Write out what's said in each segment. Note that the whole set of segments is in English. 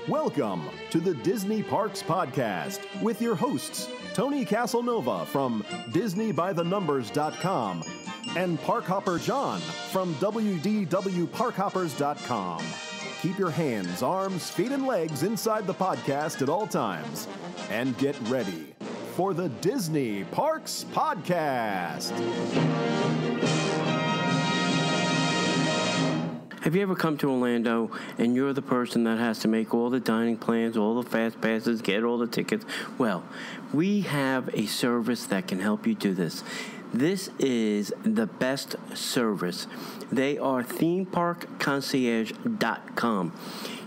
Welcome to the Disney Parks Podcast with your hosts, Tony Caselnova from DisneyByTheNumbers.com and Parkhopper John from WDWParkhoppers.com. Keep your hands, arms, feet, and legs inside the podcast at all times. And get ready for the Disney Parks Podcast. Have you ever come to Orlando and you're the person that has to make all the dining plans, all the fast passes, get all the tickets? Well, we have a service that can help you do this. This is the best service. They are themeparkconcierge.com.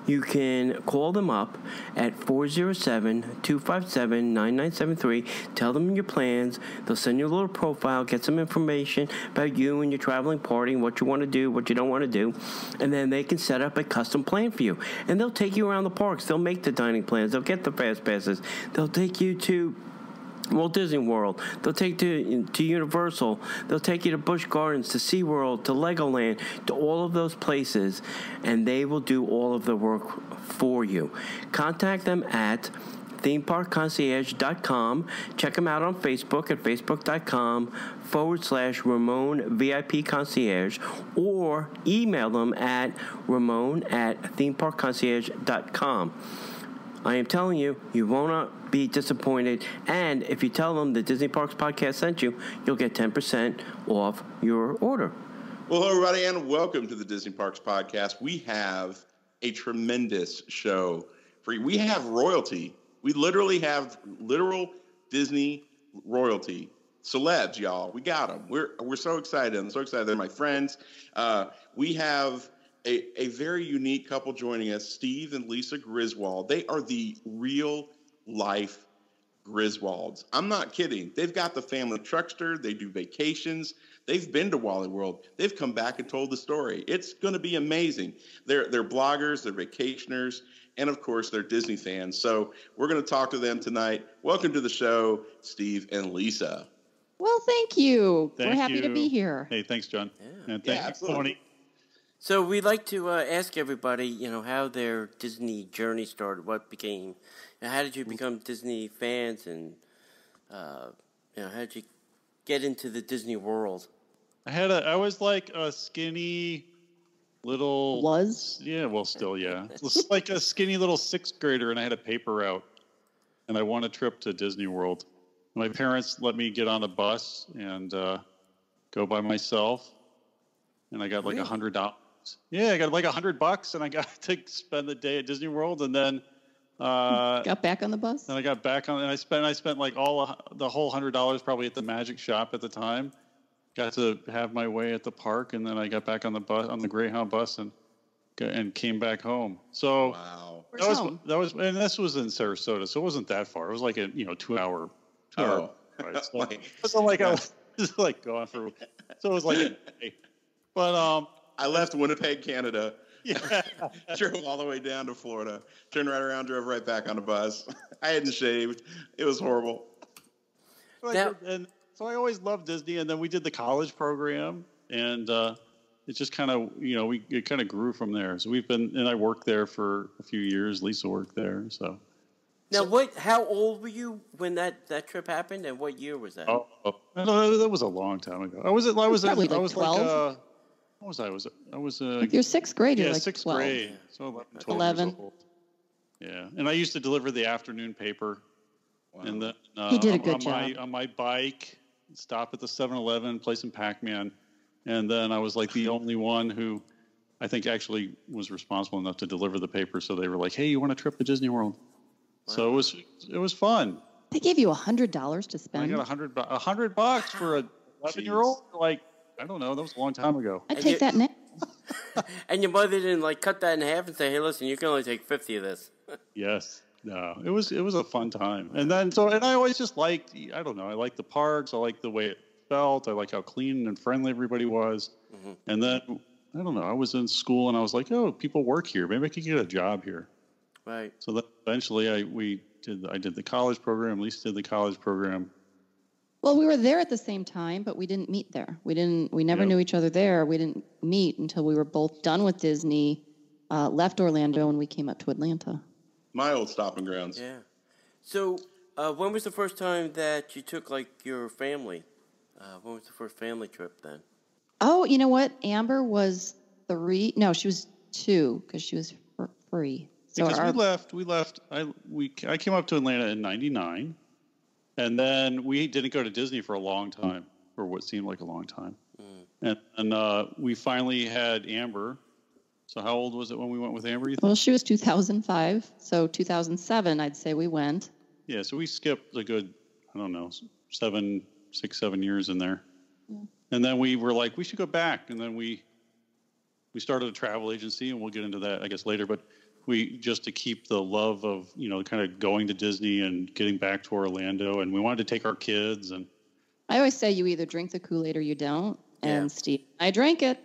You can call them up at 407-257-9973. Tell them your plans. They'll send you a little profile, get some information about you and your traveling party, what you want to do, what you don't want to do. And then they can set up a custom plan for you. And they'll take you around the parks. They'll make the dining plans. They'll get the fast passes. They'll take you to Walt Disney World. They'll take you to Universal. They'll take you to Busch Gardens, to SeaWorld, to Legoland, to all of those places, and they will do all of the work for you. Contact them at themeparkconcierge.com. Check them out on Facebook at facebook.com/Ramon VIP Concierge, or email them at ramon@themeparkconcierge.com. I am telling you, you will not be disappointed. And if you tell them the Disney Parks Podcast sent you, you'll get 10% off your order. Well, hello, everybody, and welcome to the Disney Parks Podcast. We have a tremendous show for you. We have royalty. We literally have literal Disney royalty. Celebs, y'all. We got them. We're so excited. I'm so excited. They're my friends. We have a very unique couple joining us, Steve and Lisa Griswold. They are the real-life Griswolds. I'm not kidding. They've got the family Truckster. They do vacations. They've been to Wally World. They've come back and told the story. It's going to be amazing. They're bloggers. They're vacationers. And, of course, they're Disney fans. So we're going to talk to them tonight. Welcome to the show, Steve and Lisa. Well, thank you. We're happy to be here. Hey, thanks, John. Yeah. And thank you, Tony. So we'd like to ask everybody, how their Disney journey started. What became, how did you become Disney fans, and how did you get into the Disney world? I was like a skinny little. Was? Yeah, well, still, yeah. It was like a skinny little sixth grader, and I had a paper route, and I won a trip to Disney World. My parents let me get on a bus and go by myself, and I got like $100. Yeah, I got like $100, and I got to spend the day at Disney World, and then got back on the bus. And I got back on, and I spent like the whole $100 probably at the Magic Shop at the time. Got to have my way at the park, and then I got back on the bus, on the Greyhound bus, and came back home. So wow, that was, and this was in Sarasota, so it wasn't that far. It was like a 2 hour. Right? So it wasn't like I was just like going for. So it was like a day. But I left Winnipeg, Canada. Yeah. Drove all the way down to Florida. Turned right around, drove right back on a bus. I hadn't shaved. It was horrible. And so I always loved Disney. And then we did the college program, and it just kind of, it kind of grew from there. So and I worked there for a few years. Lisa worked there. So. Now, how old were you when that trip happened, and what year was that? Oh, that was a long time ago. I was probably like 12. Like, what was I? I was you're sixth grade. Yeah, you're like sixth 12. grade. So 12 11. years old. Yeah, and I used to deliver the afternoon paper. Wow. And then he did a good job. On my bike, stop at the 7-Eleven, play some Pac-Man, and then I was like the only one who I think actually was responsible enough to deliver the paper. So they were like, "Hey, you want a trip to Disney World?" Wow. So it was fun. They gave you $100 to spend. I got $100 for a 11-year-old. Like, I don't know. That was a long time ago. I'd take that now. And your mother didn't cut that in half and say, "Hey, listen, you can only take 50 of this." Yes. No. It was a fun time. And then I always just liked, I don't know, I liked the parks. I liked the way it felt. I liked how clean and friendly everybody was. Mm-hmm. And then I don't know, I was in school and I was like, "Oh, people work here. Maybe I could get a job here." Right. So then eventually I did the college program. Lisa did the college program. Well, we were there at the same time, but we didn't meet there. We never knew each other there. We didn't meet until we were both done with Disney, left Orlando, and we came up to Atlanta. My old stomping grounds. Yeah. So, when was the first time that you took, like, your family? When was the first family trip then? Oh, you know what? Amber was 3. No, she was 2 because she was free. So Because we left. I came up to Atlanta in '99, and then we didn't go to Disney for a long time, or what seemed like a long time. And we finally had Amber. So how old was it when we went with Amber? Well, she was 2005. So 2007, I'd say we went. Yeah, so we skipped a good, I don't know, 7 years in there. Yeah. And then we were like, we should go back. And then we started a travel agency, and we'll get into that, I guess, later. But we, just to keep the love of, kind of going to Disney and getting back to Orlando. And we wanted to take our kids. And I always say you either drink the Kool-Aid or you don't. And Steve, I drank it.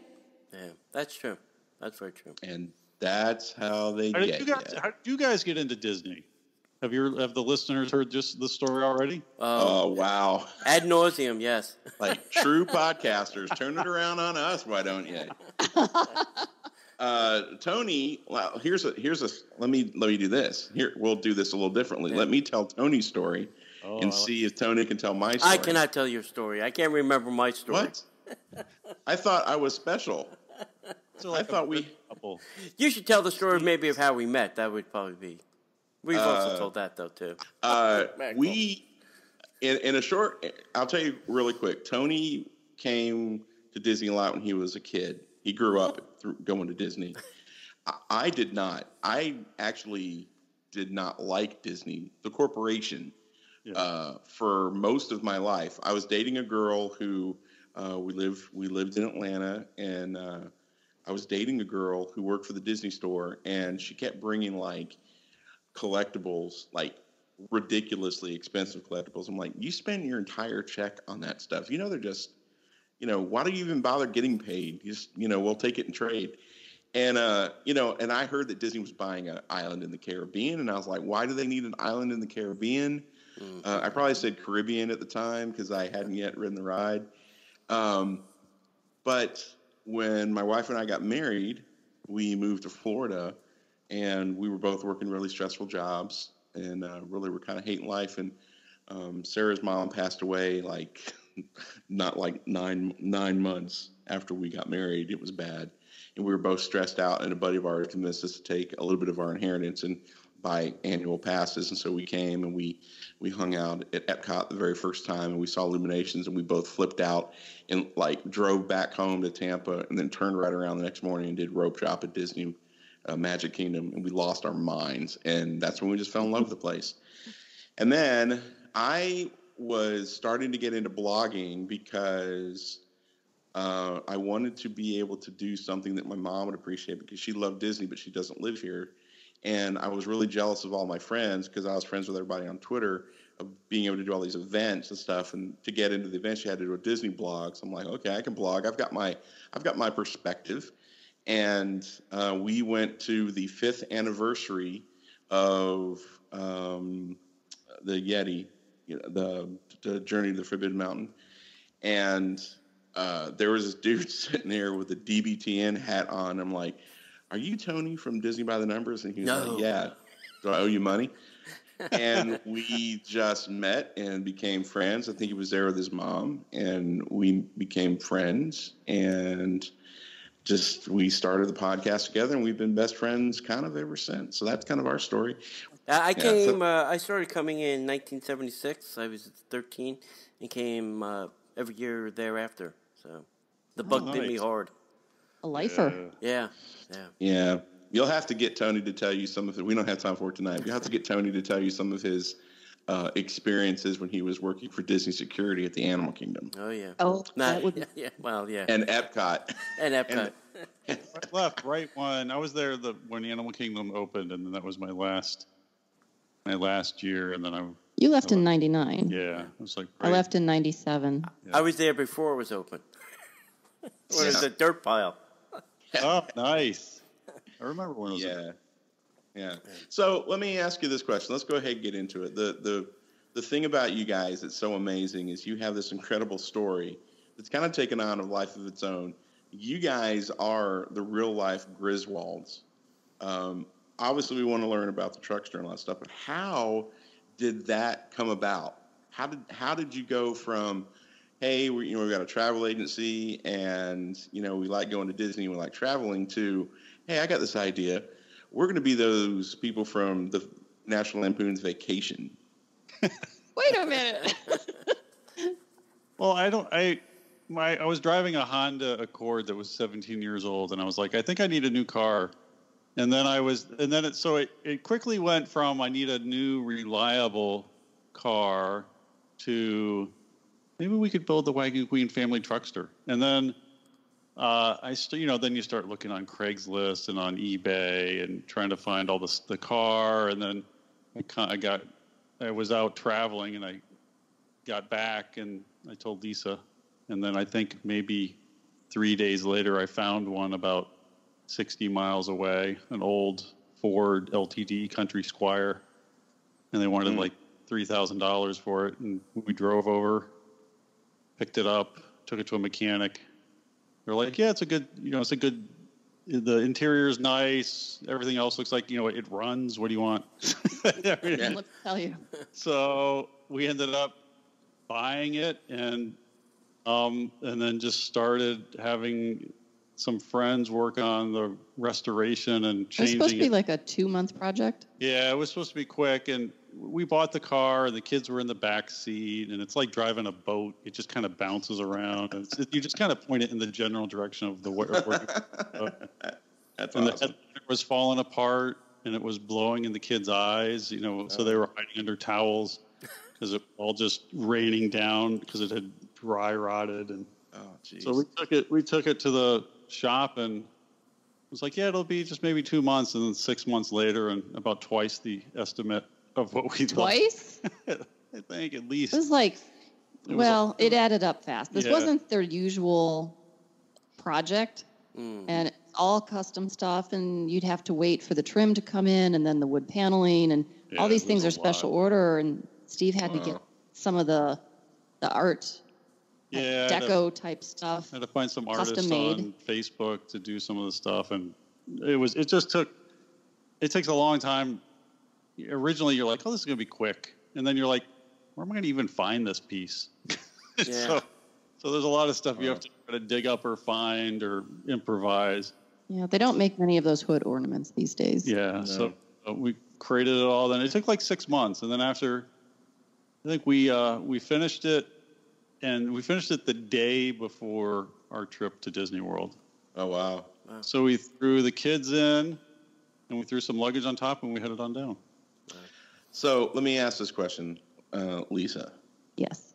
Yeah, that's true. That's very true. And that's how they How did you guys get into Disney? Have the listeners heard just the story already? Oh, wow. Ad nauseum, yes. Like true podcasters. Turn it around on us, why don't you? Tony, well, let me do this. Here, we'll do this a little differently. Yeah. Let me tell Tony's story and see if Tony can tell my story. I cannot tell your story. I can't remember my story. What? I thought I was special. So like I thought You should tell the story maybe of how we met. That would probably be. We've also told that though too. In a short, I'll tell you really quick. Tony came to Disney a lot when he was a kid. He grew up going to Disney. I did not. I actually did not like Disney, the corporation, for most of my life. I was dating a girl who we lived in Atlanta, and I was dating a girl who worked for the Disney store, and she kept bringing like collectibles, like ridiculously expensive collectibles. I'm like, you spend your entire check on that stuff. They're just, why do you even bother getting paid? You just, we'll take it and trade. And, and I heard that Disney was buying an island in the Caribbean, and I was like, why do they need an island in the Caribbean? I probably said Caribbean at the time because I hadn't yet ridden the ride. But when my wife and I got married, we moved to Florida, and we were both working really stressful jobs, and really were kind of hating life. And Sarah's mom passed away not like nine months after we got married. It was bad, and we were both stressed out. And a buddy of ours convinced us to take a little bit of our inheritance and buy annual passes. And so we came and we hung out at Epcot the very first time, and we saw Illuminations, and we both flipped out and drove back home to Tampa, and then turned right around the next morning and did rope shop at Disney Magic Kingdom, and we lost our minds. And that's when we just fell in love with the place. And then I was starting to get into blogging because I wanted to be able to do something that my mom would appreciate, because she loved Disney, but she doesn't live here. And I was really jealous of all my friends, because I was friends with everybody on Twitter, of being able to do all these events and stuff. And to get into the events, you had to do a Disney blog. So I'm like, okay, I can blog. I've got my perspective. And we went to the 5th anniversary of the Yeti, the Journey to the Forbidden Mountain. And there was this dude sitting there with a DBTN hat on. I'm like, are you Tony from Disney by the Numbers? And he was like, yeah. Do I owe you money? And we just met and became friends. I think he was there with his mom, and we became friends, and we started the podcast together, and we've been best friends kind of ever since. So that's kind of our story. I started coming in 1976. I was 13 and came every year thereafter. So the bug bit me hard. A lifer. Yeah. You'll have to get Tony to tell you some of it. We don't have time for it tonight. You'll have to get Tony to tell you some of his experiences when he was working for Disney Security at the Animal Kingdom. Oh, yeah. That would be... Yeah. Well, yeah. And Epcot. Left right when I was there when the Animal Kingdom opened, and then that was my last year, and then You left in 99. Yeah, it was like. I left in 97. Yeah. I was there before it was open. When it was a dirt pile. Oh, nice. I remember when it was. Yeah. So let me ask you this question. Let's go ahead and get into it. The thing about you guys that's so amazing is you have this incredible story that's kind of taken on a life of its own. You guys are the real life Griswolds. obviously we want to learn about the Truckster and all that stuff, but how did that come about? How did you go from, hey, we've got a travel agency and, we like going to Disney, we like traveling, to, hey, I got this idea. We're going to be those people from the National Lampoon's Vacation. Wait a minute. Well, I was driving a Honda Accord that was 17 years old, and I was like, I think I need a new car. And then it quickly went from I need a new reliable car to maybe we could build the Wagyu Queen family Truckster. And then then you start looking on Craigslist and on eBay and trying to find all the car. And then I was out traveling and I got back and I told Lisa. And then I think maybe 3 days later, I found one about 60 miles away, an old Ford LTD Country Squire. And they wanted like $3,000 for it. And we drove over, picked it up, took it to a mechanic. They're like, yeah, the interior is nice. Everything else looks like, it runs. What do you want? Let me tell you. So we ended up buying it and then just started having some friends work on the restoration and changing it. Was supposed to be like a 2-month project? Yeah, it was supposed to be quick. And we bought the car, and the kids were in the back seat, and it's like driving a boat. It just kind of bounces around. And you just kind of point it in the general direction of where That's and awesome. it was falling apart, and it was blowing in the kids' eyes, so they were hiding under towels because it all just raining down because it had dry rotted. And so we took it to the shop, and it was like, yeah, it'll be just maybe 2 months, and then 6 months later, and about twice the estimate of what we thought. Twice? I think at least. It was like, it added up fast. This wasn't their usual project, and it's all custom stuff, and you'd have to wait for the trim to come in, and then the wood paneling, and all these things are special order, and Steve had to get some of the art, deco type stuff. I had to find some artists made on Facebook to do some of the stuff, and it takes a long time. Originally, you're like, oh, this is going to be quick. And then you're like, where am I going to even find this piece? So there's a lot of stuff you have to try to dig up or find or improvise. Yeah, they don't make many of those hood ornaments these days. Yeah, no. So we created it all. Then it took like 6 months. And then after, I think we finished it, and we finished it the day before our trip to Disney World. Oh, wow. So we threw the kids in, and we threw some luggage on top, and we headed on down. So let me ask this question, Lisa. Yes.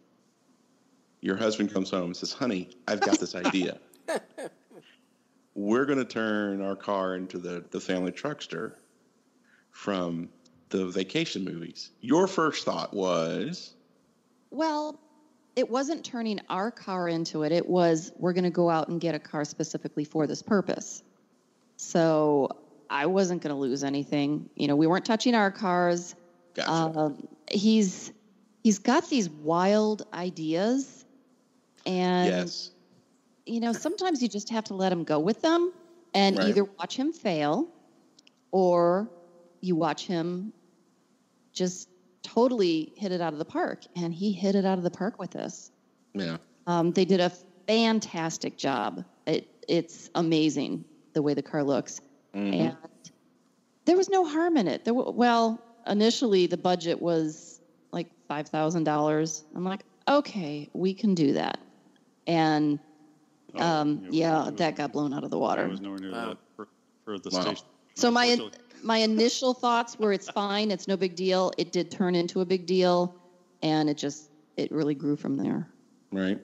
Your husband comes home and says, honey, I've got this idea. We're going to turn our car into the family Truckster from the vacation movies. Your first thought was? Well, it wasn't turning our car into it. It was, we're going to go out and get a car specifically for this purpose. So I wasn't going to lose anything. We weren't touching our cars. Gotcha. He's got these wild ideas, and sometimes you just have to let him go with them, and either watch him fail, or you watch him just totally hit it out of the park. And he hit it out of the park with this. Yeah. They did a fantastic job. It's amazing the way the car looks, and there was no harm in it. Initially, the budget was like $5,000. I'm like, okay, we can do that. And, that got blown out of the water. I was nowhere near that for the station. So my initial thoughts were, it's fine, it's no big deal. It did turn into a big deal, and it really grew from there. Right.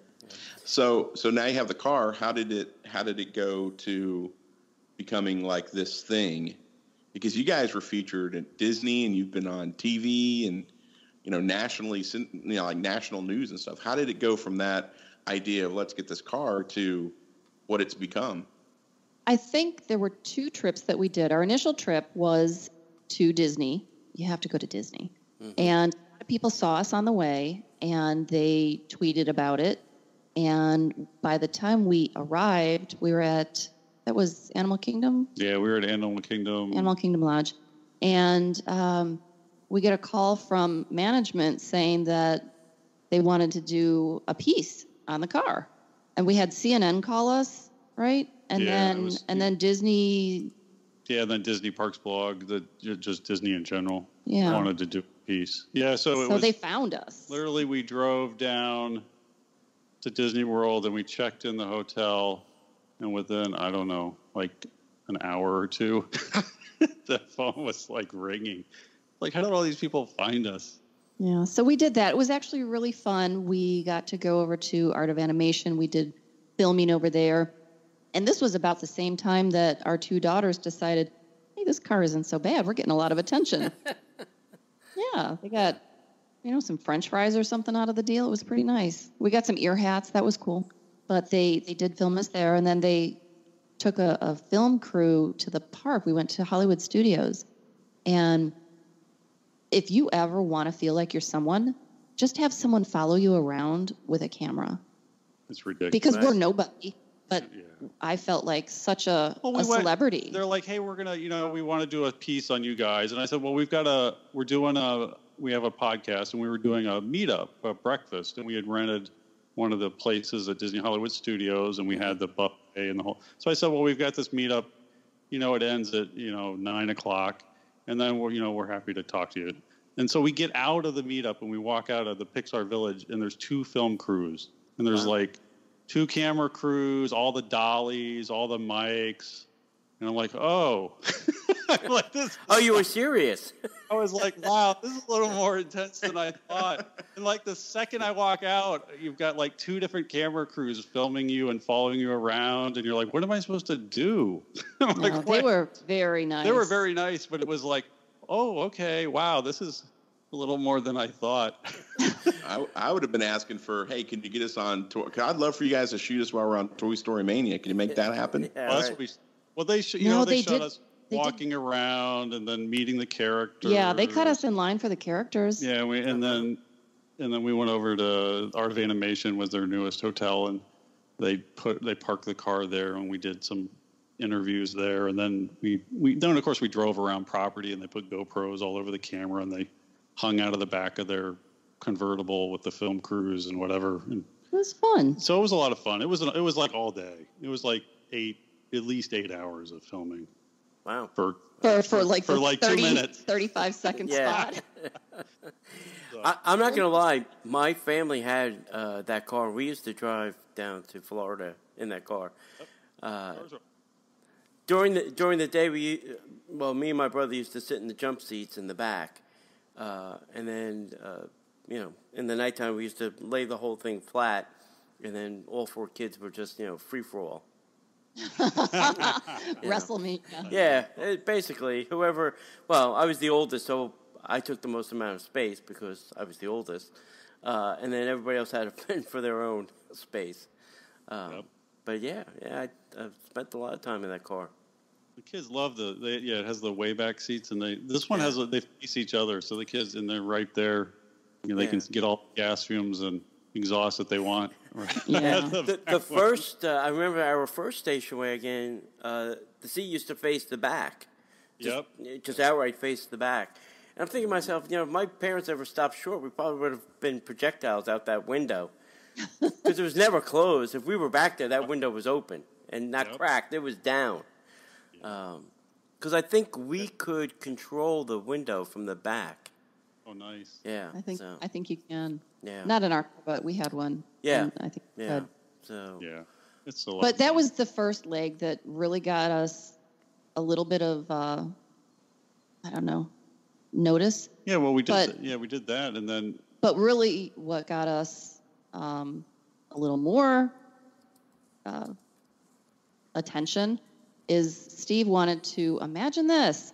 So now you have the car. How did it go to becoming like this thing? Because you guys were featured at Disney, and you've been on TV and, nationally, like national news and stuff. How did it go from that idea of let's get this car to what it's become? I think there were 2 trips that we did. Our initial trip was to Disney. You have to go to Disney. And a lot of people saw us on the way, and they tweeted about it. And by the time we arrived, we were at... That was Animal Kingdom? Yeah, we were at Animal Kingdom. Animal Kingdom Lodge. And we get a call from management saying that they wanted to do a piece on the car. And we had CNN call us, right? And then Disney. Yeah, and then Disney Parks blog, just Disney in general, Yeah. wanted to do a piece. Yeah, so they found us. Literally, we drove down to Disney World and we checked in the hotel, and within, I don't know, like an hour or two, the phone was like ringing. Like, how did all these people find us? Yeah, so we did that. It was actually really fun. We got to go over to Art of Animation. We did filming over there. And this was about the same time that our two daughters decided, hey, this car isn't so bad. We're getting a lot of attention. Yeah, they got, some French fries or something out of the deal. It was pretty nice. We got some ear hats. That was cool. But they did film us there. And then they took a film crew to the park. We went to Hollywood Studios. And if you ever want to feel like you're someone, just have someone follow you around with a camera. It's ridiculous. Because we're nobody. But I felt like such a celebrity. They're like, hey, we're going to, we want to do a piece on you guys. And I said, well, we have a podcast, and we were doing a meetup, a breakfast, and we had rented one of the places at Disney Hollywood Studios, and we had the buffet and the whole. So I said, well, we've got this meetup, it ends at, 9:00, and then we're happy to talk to you. And so we get out of the meetup and we walk out of the Pixar Village, and there's 2 film crews, and there's like 2 camera crews, all the dollies, all the mics. And I'm like, oh. I'm like, this. Oh, you were serious? I was like, wow, this is a little more intense than I thought. And like the second I walk out, you've got like 2 different camera crews filming you and following you around. And you're like, what am I supposed to do? They were very nice. They were very nice, but it was like, oh, okay, wow, this is a little more than I thought. I would have been asking for, hey, can you get us on tour? I'd love for you guys to shoot us while we're on Toy Story Mania. Can you make that happen? Yeah, well, that's what they showed us walking around and then meeting the characters. Yeah, they cut us in line for the characters. Yeah, and then we went over to Art of Animation, was their newest hotel, and they parked the car there, and we did some interviews there, and then then of course we drove around property, and they put GoPros all over the camera, and they hung out of the back of their convertible with the film crews and whatever. And it was fun. So it was a lot of fun. It was like all day. It was like at least 8 hours of filming. Wow. For 30, 2 minutes. 35-second spot. I'm not going to lie. My family had that car. We used to drive down to Florida in that car. During the day, me and my brother used to sit in the jump seats in the back. And then, in the nighttime, we used to lay the whole thing flat. And then all 4 kids were just, free for all. WrestleMania. Yeah, basically, I was the oldest, so I took the most amount of space because I was the oldest. And then everybody else had a plan for their own space. But I spent a lot of time in that car. The kids love it has the way back seats, and this one they face each other, so the kids, and they're right there. They can get all the gas fumes and exhaust that they want. Right. Yeah. the first, I remember our first station wagon, the seat used to face the back. Just outright face the back. And I'm thinking to myself, if my parents ever stopped short, we probably would have been projectiles out that window. Because it was never closed. If we were back there, that window was open and not cracked. It was down. Because I think we could control the window from the back. Oh, nice. Yeah. I think you can. Yeah. Not in our car, but we had one. Yeah. I think we yeah. could. So. Yeah. It's a lot. But that was the first leg that really got us a little bit of, notice. Yeah, well, we did. We did that, and then. But really, what got us a little more attention is Steve wanted to imagine this,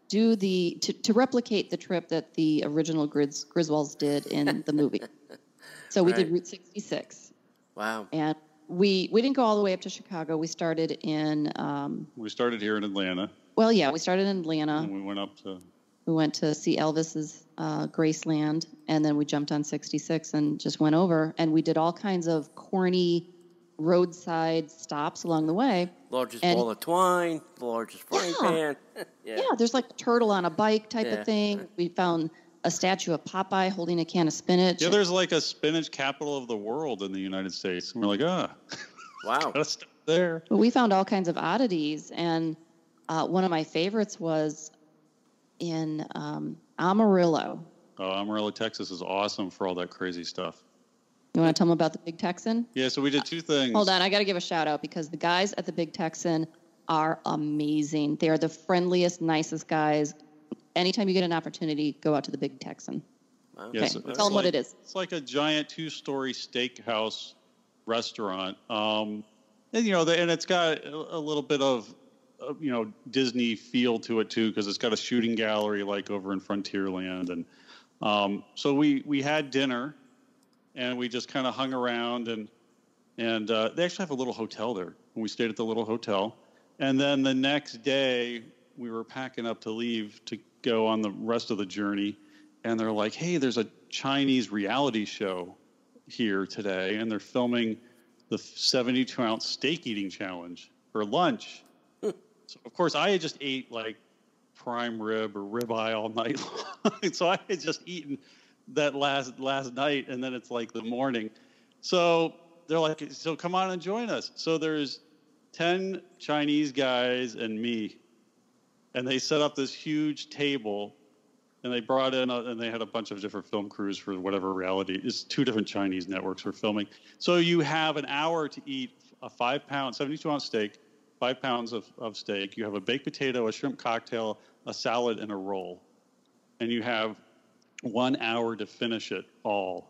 to replicate the trip that the original Griswolds did in the movie. So we did Route 66. Wow. And we didn't go all the way up to Chicago. We started in. We started here in Atlanta. Well, yeah, we started in Atlanta. And we went up to. We went to see Elvis's Graceland, and then we jumped on 66 and just went over. And we did all kinds of corny roadside stops along the way. Largest ball of twine, the largest frying pan. Yeah, there's like a turtle on a bike type of thing. We found a statue of Popeye holding a can of spinach. Yeah, there's like a spinach capital of the world in the United States. And we're like, wow. Gotta stop there. But we found all kinds of oddities, and one of my favorites was in Amarillo. Oh, Amarillo, Texas is awesome for all that crazy stuff. You want to tell them about the Big Texan? Yeah, so we did two things. Hold on, I got to give a shout out because the guys at the Big Texan are amazing. They are the friendliest, nicest guys. Anytime you get an opportunity, go out to the Big Texan. Wow. Yeah, okay, so tell them what it is. It's like a giant 2-story steakhouse restaurant. And, you know, and it's got a little bit of, you know, Disney feel to it, too, because it's got a shooting gallery like over in Frontierland. And so we had dinner. And we just kind of hung around, and they actually have a little hotel there. And we stayed at the little hotel. And then the next day, we were packing up to leave to go on the rest of the journey. And they're like, hey, there's a Chinese reality show here today, and they're filming the 72-ounce steak eating challenge for lunch. So, of course, I had just ate, like, prime rib or ribeye all night long. So I had just eaten that last night, and then it's like the morning. So they're like, so come on and join us. So there's 10 Chinese guys and me, and they set up this huge table, and they brought in, and they had a bunch of different film crews for whatever reality. It's 2 different Chinese networks for filming. So you have an hour to eat a 5-pound, 72-ounce steak, 5 pounds of steak. You have a baked potato, a shrimp cocktail, a salad, and a roll. And you have 1 hour to finish it all.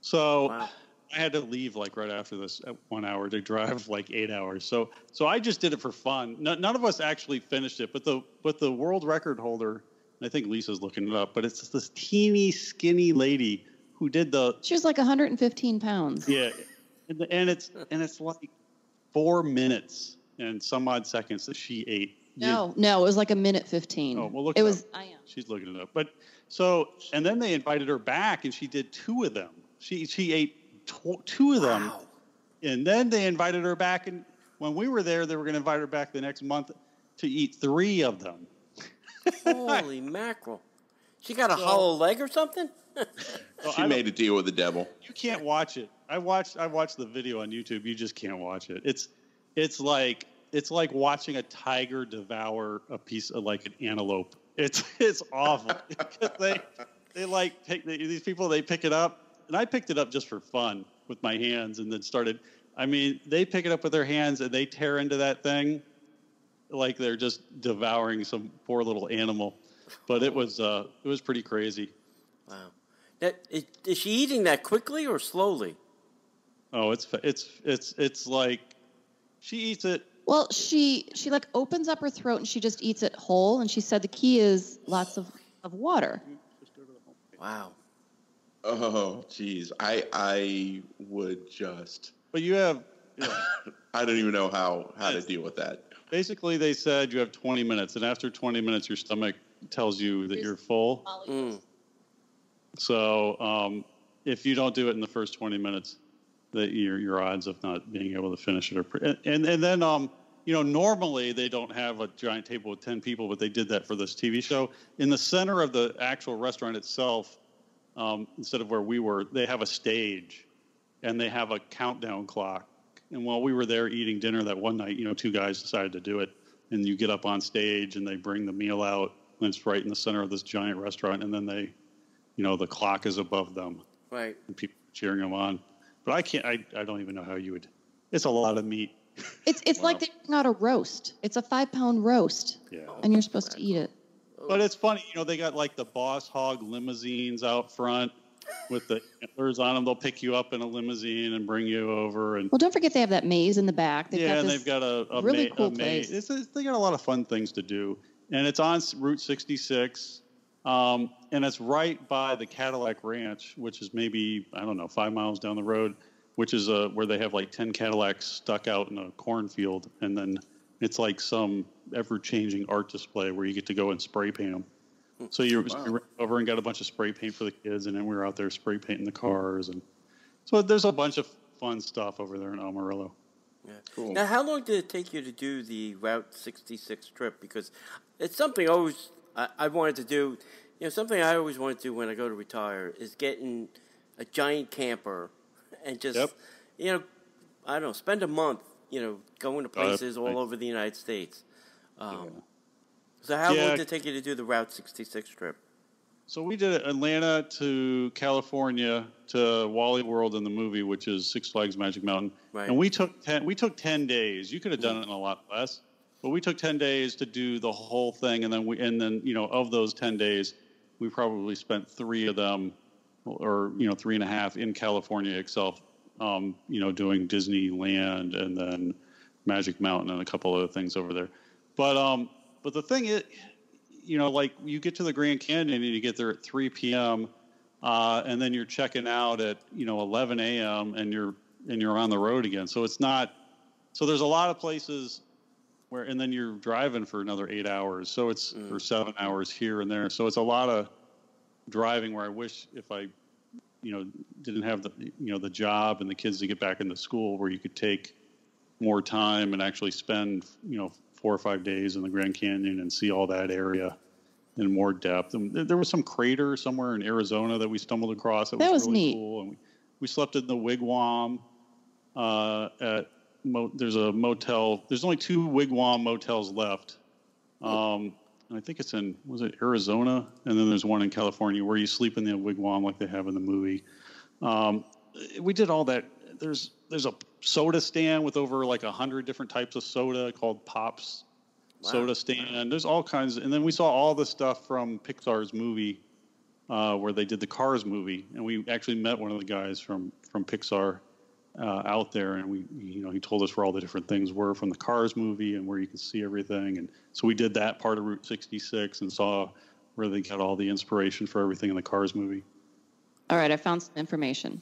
So wow. I had to leave like right after this 1 hour to drive like 8 hours. So I just did it for fun. None of us actually finished it, but the world record holder, I think Lisa's looking it up, but it's this teeny skinny lady who did she was like 115 pounds. Yeah. And it's like 4 minutes and some odd seconds that she ate. No, it was like 1:15. Oh, well, look. It was. I am. She's looking it up. But so, and then they invited her back, and she did 2 of them. She ate 2 of them, wow. And then they invited her back. And when we were there, they were going to invite her back the next month to eat 3 of them. Holy mackerel! She got a hollow leg or something? She made a deal with the devil. You can't watch it. I watched the video on YouTube. You just can't watch it. It's like watching a tiger devour a piece of like an antelope. It's awful. they like these people, they pick it up, and I picked it up just for fun with my hands, and then started. I mean, they pick it up with their hands and they tear into that thing like they're just devouring some poor little animal. But it was pretty crazy. Wow. Is she eating that quickly or slowly? Oh, it's like she eats it. Well, she like opens up her throat and she just eats it whole. And she said the key is lots of water. Wow. Oh, geez. I would just. But you have. I don't even know how to deal with that. Basically, they said you have 20 minutes, and after 20 minutes, your stomach tells you that you're full. So if you don't do it in the first 20 minutes, that your odds of not being able to finish it are and then normally they don't have a giant table with 10 people, but they did that for this TV show. In the center of the actual restaurant itself, instead of where we were, they have a stage, and they have a countdown clock. And while we were there eating dinner that one night, 2 guys decided to do it, and you get up on stage and they bring the meal out, and it's right in the center of this giant restaurant, and then they, the clock is above them, right, and people cheering them on. But I can't. I don't even know how you would. It's a lot of meat. It's like they bring out a roast. It's a 5-pound roast. Yeah. And you're supposed to eat it. But it's funny, they got like the Boss Hog limousines out front with the antlers on them. They'll pick you up in a limousine and bring you over. And well, don't forget they have that maze in the back. They've got a really cool place. They got a lot of fun things to do, and it's on Route 66. And it's right by the Cadillac Ranch, which is maybe, 5 miles down the road, which is where they have like 10 Cadillacs stuck out in a cornfield. And then it's like some ever-changing art display where you get to go and spray paint them. So you ran over and got a bunch of spray paint for the kids, and then we were out there spray painting the cars. And so there's a bunch of fun stuff over there in Amarillo. Yeah. Cool. Now, how long did it take you to do the Route 66 trip? Because it's something I wanted to do. You know, something I always want to do when I go to retire is get in a giant camper and just, you know, I don't know, spend a month, you know, going to places all over the United States. So how long did it take you to do the Route 66 trip? So we did Atlanta to California to Wally World in the movie, which is Six Flags Magic Mountain. Right. And we took 10 days. You could have done it in a lot less, but we took 10 days to do the whole thing. And then you know, of those 10 days, we probably spent 3 of them, or, you know, 3.5 in California itself, you know, doing Disneyland and then Magic Mountain and a couple other things over there. But the thing is, you know, like you get to the Grand Canyon and you get there at 3 p.m. And then you're checking out at, you know, 11 a.m. and you're on the road again. So it's not. So there's a lot of places where, and then you're driving for another 8 hours. So it's for 7 hours here and there. So it's a lot of driving where I wish if I, you know, didn't have the, you know, the job and the kids to get back into school where you could take more time and actually spend, you know, 4 or 5 days in the Grand Canyon and see all that area in more depth. And there was some crater somewhere in Arizona that we stumbled across. That was really neat. Cool. And we slept in the wigwam there's a motel. There's only 2 wigwam motels left. And I think it's in, was it Arizona? And then there's one in California where you sleep in the wigwam like they have in the movie. We did all that. There's a soda stand with over like 100 different types of soda called Pops soda stand. There's all kinds. And then we saw all the stuff from Pixar's movie where they did the Cars movie. And we actually met one of the guys from Pixar out there. And he told us where all the different things were from the Cars movie and where you can see everything. And so we did that part of Route 66 and saw where they got all the inspiration for everything in the Cars movie. All right, I found some information.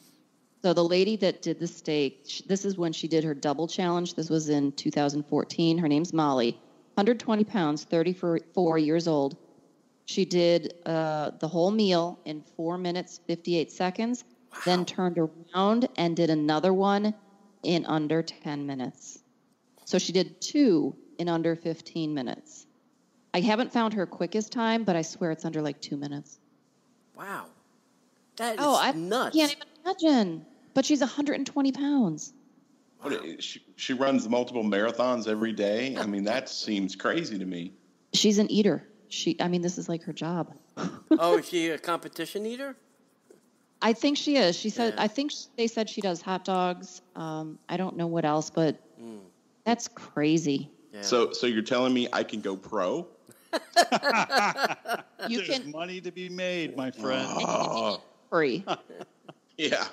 So the lady that did the steak, this is when she did her double challenge. This was in 2014. Her name's Molly, 120 pounds, 34 years old. She did the whole meal in 4 minutes, 58 seconds, then turned around and did another one in under 10 minutes. So she did 2 in under 15 minutes. I haven't found her quickest time, but I swear it's under like 2 minutes. Wow. That is nuts. I can't even imagine. But she's 120 pounds. Wow. She runs multiple marathons every day. I mean, that seems crazy to me. She's an eater. This is like her job. Oh, is she a competition eater? I think she is. She said. Yeah. I think they said she does hot dogs. I don't know what else, but that's crazy. Yeah. So you're telling me I can go pro? There's money to be made, my friend. Free. Yeah.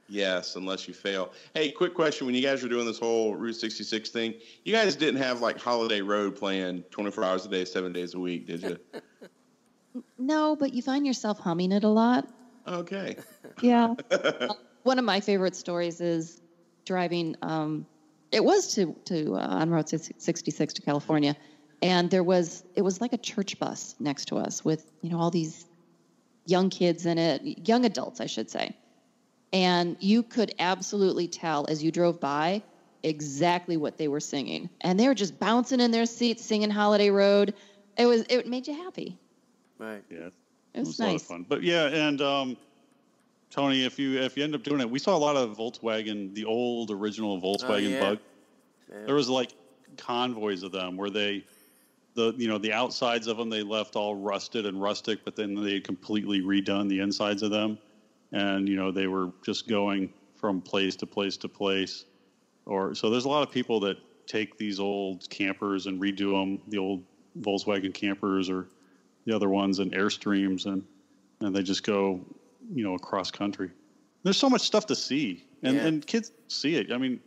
Yes, unless you fail. Hey, quick question. When you guys were doing this whole Route 66 thing, you guys didn't have like Holiday Road planned 24 hours a day, 7 days a week, did you? No, but you find yourself humming it a lot. Okay. Yeah. One of my favorite stories is driving. It was on Route 66 to California, and it was like a church bus next to us with all these young kids in it, young adults, I should say. And you could absolutely tell as you drove by exactly what they were singing. And they were just bouncing in their seats, singing Holiday Road. It made you happy. Right. Yeah. It was nice. A lot of fun. But yeah, and Tony, if you end up doing it, we saw a lot of Volkswagen, the old original Volkswagen Bug. Yeah. There was like convoys of them where the outsides of them they left all rusted and rustic, but then they had completely redone the insides of them. And, they were just going from place to place to place. So there's a lot of people that take these old campers and redo them, the old Volkswagen campers or the other ones and Airstreams, and they just go, across country. There's so much stuff to see, and kids see it. I mean,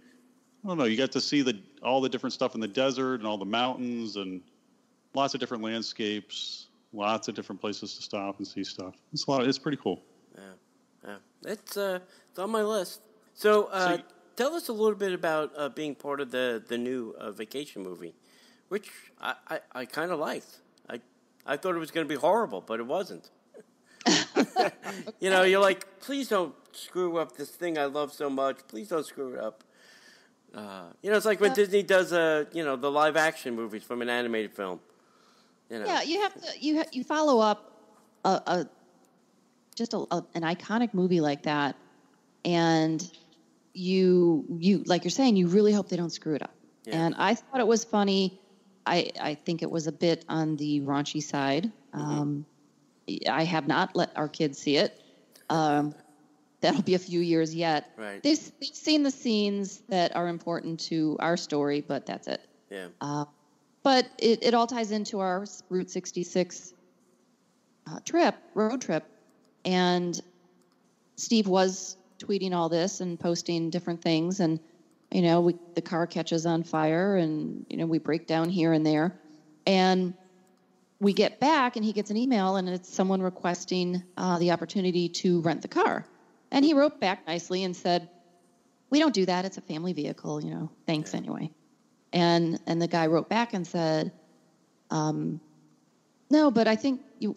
I don't know. You got to see all the different stuff in the desert and all the mountains and lots of different landscapes, lots of different places to stop and see stuff. It's pretty cool. It's on my list. So tell us a little bit about being part of the new vacation movie, which I kind of liked. I thought it was going to be horrible, but it wasn't. You know, you're like, please don't screw up this thing I love so much. Please don't screw it up. You know, it's like when Disney does, you know, the live action movies from an animated film. You know. Yeah, you have to you follow up an iconic movie like that, and you like you're saying, you really hope they don't screw it up. Yeah. And I thought it was funny. I think it was a bit on the raunchy side. I have not let our kids see it. That'll be a few years yet. Right. They've seen the scenes that are important to our story, but that's it. Yeah. But it all ties into our Route 66 road trip. And Steve was tweeting all this and posting different things. And, you know, the car catches on fire and, you know, we break down here and there. And we get back and he gets an email and it's someone requesting the opportunity to rent the car. And he wrote back nicely and said, we don't do that. It's a family vehicle, you know, thanks anyway. And the guy wrote back and said, no, but I think we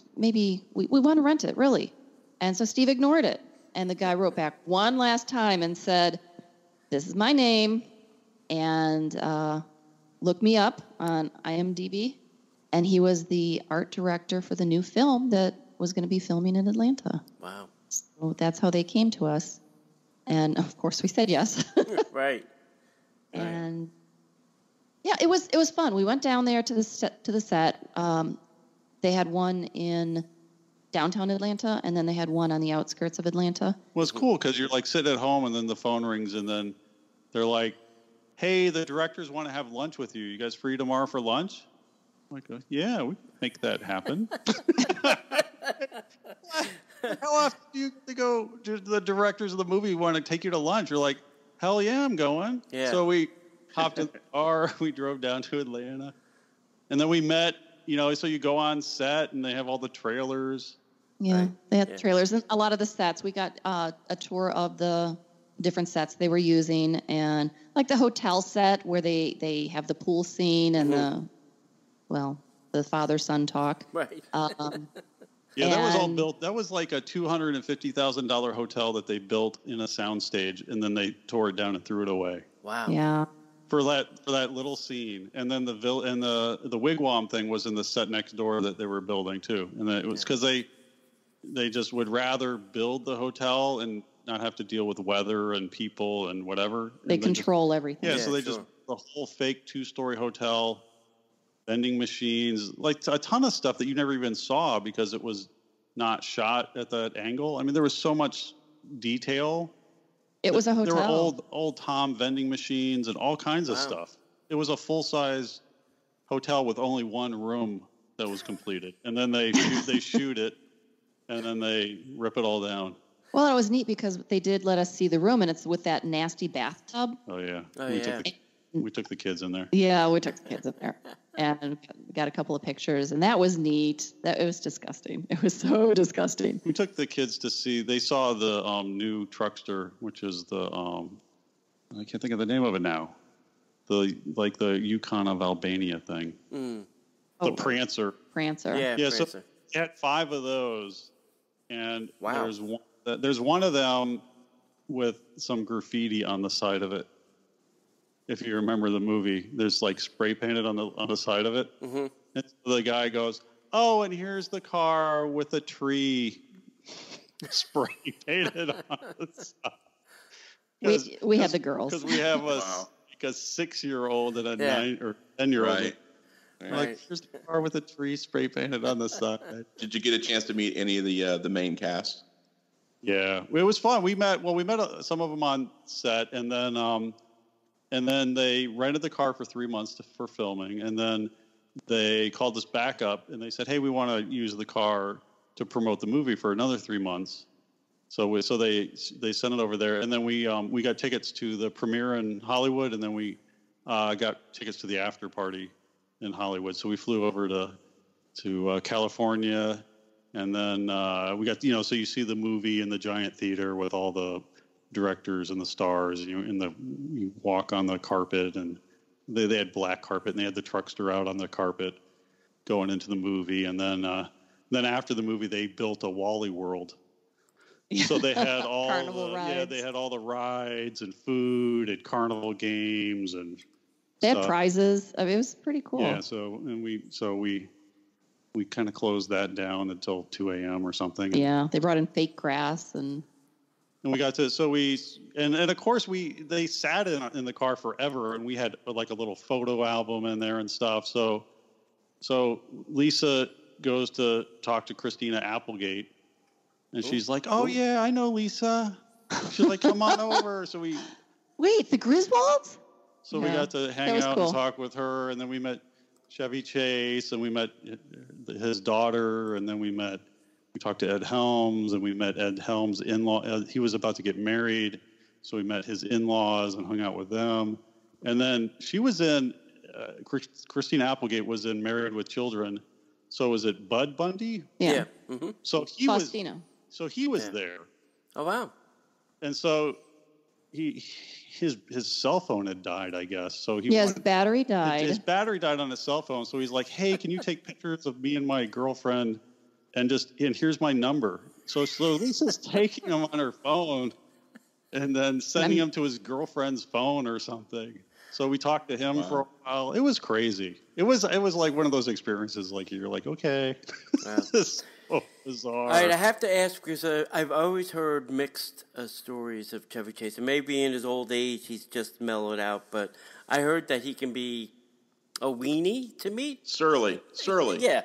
want to rent it, really. And so Steve ignored it. And the guy wrote back one last time and said, this is my name, and look me up on IMDb. And he was the art director for the new film that was going to be filming in Atlanta. Wow. So that's how they came to us. And, of course, we said yes. Right. And, yeah, it was fun. We went down there to the set. They had one in downtown Atlanta, and then they had one on the outskirts of Atlanta. Well, it's cool because you're like sitting at home, and then the phone rings, and then they're like, "Hey, the directors want to have lunch with you. You guys free tomorrow for lunch?" I'm like, "Yeah, we can make that happen." How often do you go? Do the directors of the movie want to take you to lunch? You're like, "Hell yeah, I'm going." Yeah. So we hopped in the car. We drove down to Atlanta, and then we met. You know, so you go on set, and they have all the trailers. Yeah, they had trailers and a lot of the sets. We got a tour of the different sets they were using, and like the hotel set where they have the pool scene and the father-son talk. Right. Yeah, that was all built. That was like a $250,000 hotel that they built in a soundstage, and then they tore it down and threw it away. Wow. Yeah. For that little scene, and then the wigwam thing was in the set next door that they were building too, and it was because they just would rather build the hotel and not have to deal with weather and people and whatever. They control everything. Yeah, so they just the whole fake 2-story hotel, vending machines, like a ton of stuff that you never even saw because it was not shot at that angle. I mean, there was so much detail. It was a hotel. There were old Tom vending machines and all kinds of stuff. It was a full-size hotel with only one room that was completed. And then they shoot it, and then they rip it all down. Well, it was neat because they did let us see the room, and it's with that nasty bathtub. Oh, yeah. Oh, We took the kids in there. Yeah, we took the kids in there and got a couple of pictures, and that was neat. It was disgusting. It was so disgusting. We took the kids to see. They saw the new Truckster, which is the I can't think of the name of it now. The Yukon of Albania thing. Mm. The Prancer. Prancer. Yeah. So Prancer. we had 5 of those, and wow. There's one of them with some graffiti on the side of it. If you remember the movie, there's like spray painted on the side of it. Mm-hmm. And so the guy goes, "Oh, and here's the car with a tree spray painted on the side." We had the girls because we have a 6-year-old and a 9 or 10-year-old. Right. Like, here's the car with a tree spray painted on the side. Did you get a chance to meet any of the main cast? Yeah, it was fun. We met some of them on set, and then they rented the car for 3 months for filming, and then they called us back up and they said, "Hey, we want to use the car to promote the movie for another 3 months." So they sent it over there, and then we got tickets to the premiere in Hollywood, and then we got tickets to the after party in Hollywood. So we flew over to California, and then we got so you see the movie in the giant theater with all the directors and the stars. You walk on the carpet, and they had black carpet, and they had the Truckster out on the carpet going into the movie, and then after the movie they built a Wally World So they had all Carnival rides. they had all the rides and food and carnival games and they stuff. had prizes. I mean, it was pretty cool. Yeah, we kind of closed that down until 2 a.m. or something. Yeah, they brought in fake grass and we got to and of course they sat in the car forever, and we had like a little photo album in there and stuff. So Lisa goes to talk to Christina Applegate, and she's like, "Oh yeah, I know Lisa." She's like, "Come on over." So wait, the Griswolds? So we got to hang out cool. and talk with her, and then we met Chevy Chase, and we met his daughter, and then we talked to Ed Helms, and we met Ed Helms' in-law. He was about to get married, so we met his in-laws and hung out with them. And then she was in, Christina Applegate was in Married with Children. So was it Bud Bundy? Yeah. Mm-hmm. So he Faustino. was there. Oh, wow. And so his cell phone had died, I guess. So his battery died. His battery died on his cell phone. So he's like, "Hey, can you take pictures of me and my girlfriend, and here's my number." So Lisa's taking them on her phone, and then sending them to his girlfriend's phone or something. So we talked to him for a while. It was crazy. It was like one of those experiences. Like you're like, okay, this is so bizarre. All right, I have to ask because I've always heard mixed stories of Chevy Chase, and maybe in his old age he's just mellowed out. But I heard that he can be a weenie to meet. Surly. Yeah.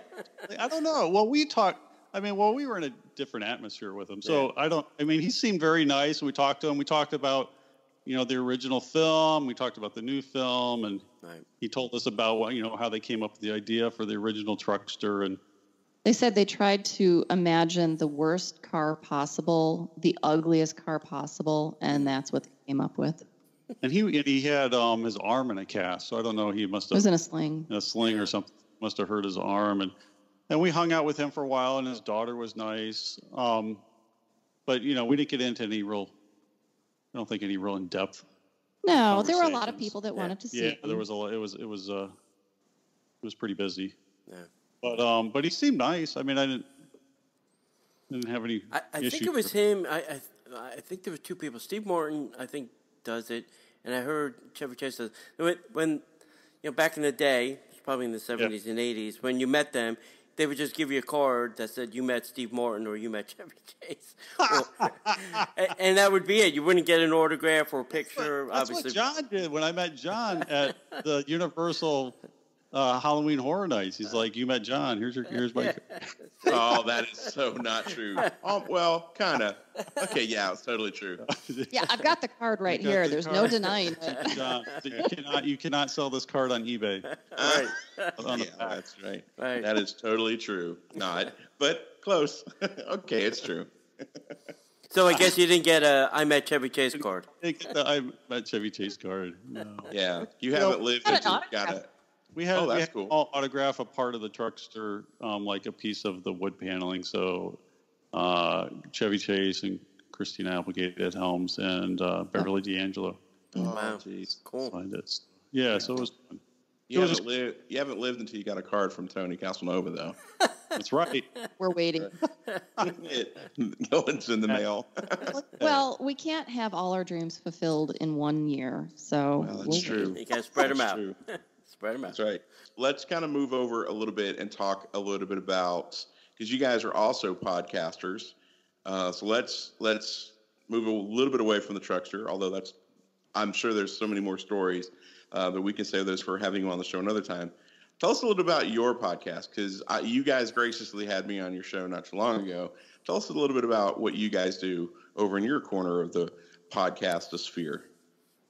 I don't know. Well, we talked. I mean, we were in a different atmosphere with him, so he seemed very nice. We talked to him. We talked about the original film. We talked about the new film, and he told us about how they came up with the idea for the original Truckster. And they said they tried to imagine the worst car possible, the ugliest car possible, and that's what they came up with. And he had his arm in a cast, so I don't know. He must have. It was in a sling. A sling or something. Must have hurt his arm, and we hung out with him for a while, and his daughter was nice. But we didn't get into any real. I don't think any real in depth. No, there were a lot of people that wanted to see. Yeah, there was a lot. It was pretty busy. Yeah. But he seemed nice. I mean, I didn't have any. I think it was him. I think there were two people. Steve Martin, I think, does it, and I heard Chevy Chase says when back in the day, it's probably in the 70s and 80s, when you met them, they would just give you a card that said you met Steve Martin or you met Chevy Chase. And that would be it. You wouldn't get an autograph or a picture. That's obviously. What John did when I met John at the Universal Halloween Horror Nights. He's like, "You met John. Here's my." Oh, that is so not true. Well, kind of. Okay, yeah, it's totally true. Yeah, I've got the card right here. There's no denying it. John, you cannot sell this card on eBay. Right. That's right. That is totally true. Not, but close. Okay, it's true. So I guess you didn't get a I met Chevy Chase card. I met Chevy Chase card. No. Yeah, you haven't lived until you got it. We had, that's cool. All autograph a part of the Truckster, like a piece of the wood paneling. So Chevy Chase and Christina Applegate at Helms and Beverly D'Angelo. Oh, wow, jeez, cool. So it was fun. You haven't lived until you got a card from Tony Caselnova, though. That's right. We're waiting. It's in the mail. Well, we can't have all our dreams fulfilled in 1 year, so that's true. You got to spread them out. Spread them out. That's right. Let's kind of move over a little bit and talk a little bit about, because you guys are also podcasters. So let's move a little bit away from the Truckster, although I'm sure there's so many more stories that we can save those for having you on the show another time. Tell us a little about your podcast, because you guys graciously had me on your show not too long ago. Tell us a little bit about what you guys do over in your corner of the podcastosphere.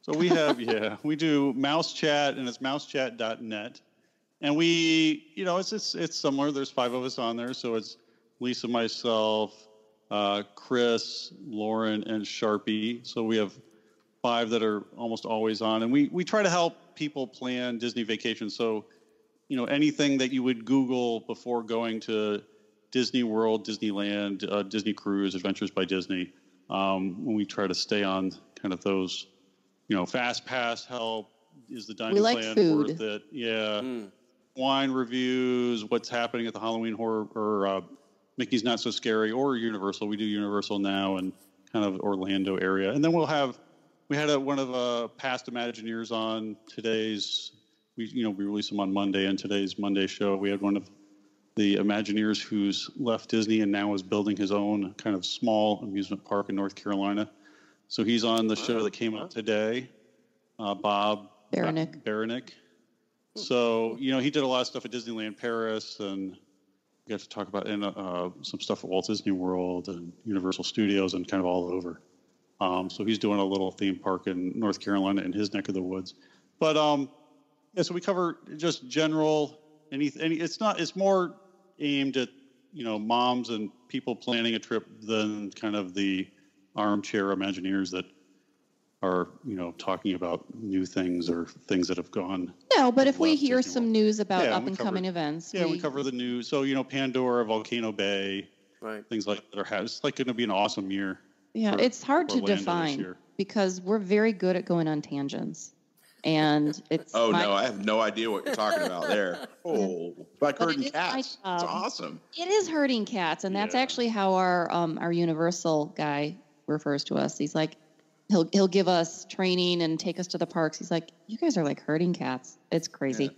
So we have, we do Mouse Chat, and it's mousechat.net. And we, it's similar. There's 5 of us on there. So it's Lisa, myself, Chris, Lauren, and Sharpie. So we have 5 that are almost always on. And we try to help people plan Disney vacations. So, anything that you would Google before going to Disney World, Disneyland, Disney Cruise, Adventures by Disney, we try to stay on kind of those, Fast Pass help. Is the dining plan food. Worth it? Yeah. Wine reviews, what's happening at the Halloween Horror or Mickey's Not So Scary or Universal. We do Universal now and kind of Orlando area. And then we had one of past Imagineers on today's, we released them on Monday, and today's Monday show, we had one of the Imagineers who's left Disney and now is building his own kind of small amusement park in North Carolina. So he's on the show that came out today, Bob Baranick. So, he did a lot of stuff at Disneyland Paris, and we got to talk about some stuff at Walt Disney World and Universal Studios and kind of all over. So he's doing a little theme park in North Carolina in his neck of the woods. But, so we cover just general, it's more aimed at, moms and people planning a trip than kind of the armchair Imagineers that are, talking about new things or things that have gone. No, but if we hear some news about up and coming events. Yeah, we cover the news. So, Pandora, Volcano Bay, right, things like that it's like going to be an awesome year. Yeah, it's hard to define because we're very good at going on tangents. And it's no, I have no idea what you're talking about there. Oh, like herding cats. It's awesome. It is herding cats, and that's actually how our Universal guy refers to us. He's like, he'll give us training and take us to the parks. He's like, you guys are like herding cats. It's crazy.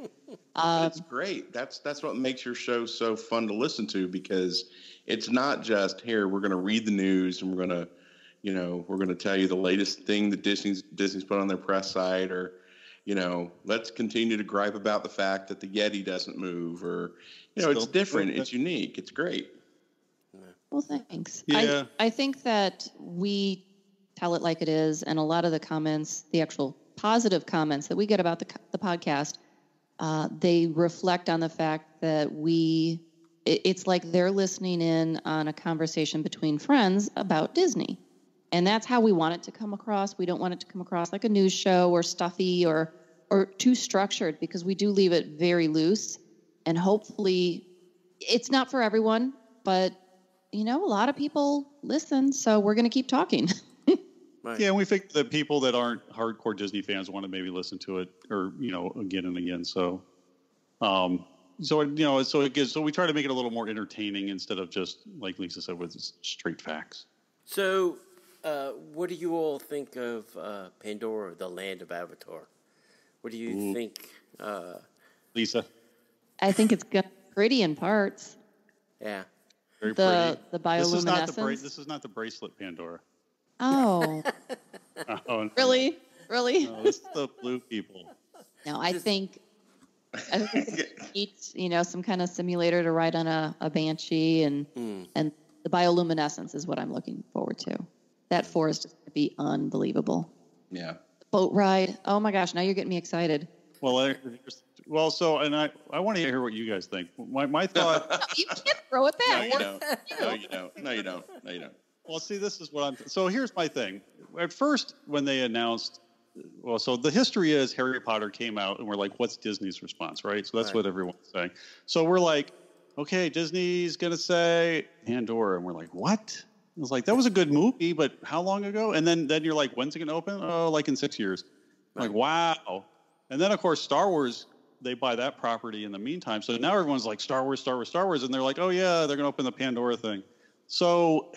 Yeah. It's great. That's what makes your show so fun to listen to, because it's not just here. We're going to read the news and we're going to tell you the latest thing that Disney's put on their press site, or let's continue to gripe about the fact that the Yeti doesn't move, or it's different. It's unique. It's great. Well, thanks. Yeah. I think that we tell it like it is, and a lot of the comments, the actual positive comments that we get about the podcast, they reflect on the fact that it's like they're listening in on a conversation between friends about Disney. And that's how we want it to come across. We don't want it to come across like a news show or stuffy or too structured, because we do leave it very loose. And hopefully it's not for everyone, but a lot of people listen, so we're going to keep talking. Right. Yeah, and we think that people that aren't hardcore Disney fans want to maybe listen to it, or again and again. So, so we try to make it a little more entertaining instead of just, like Lisa said, with straight facts. So, what do you all think of Pandora, the land of Avatar? What do you think, Lisa? I think it's pretty in parts. Yeah, very pretty. The bioluminescence. This is not the bracelet Pandora. Oh. No. Really? No, this is the blue people. No, I think it's some kind of simulator to ride on a Banshee, and the bioluminescence is what I'm looking forward to. That forest is going to be unbelievable. Yeah. Boat ride. Oh my gosh, now you're getting me excited. Well, I want to hear what you guys think. My thought. No, you can't throw it back. No, you don't. Well, see, this is what so here's my thing. At first, when they announced, so the history is Harry Potter came out, and we're like, what's Disney's response, right? So that's what everyone's saying. So we're like, okay, Disney's going to say Pandora, and we're like, what? I was like, that was a good movie, but how long ago? And then you're like, when's it going to open? Oh, like in 6 years. Right. Like, wow. And then, of course, Star Wars, they buy that property in the meantime. So now everyone's like, Star Wars. And they're like, oh, yeah, they're going to open the Pandora thing. So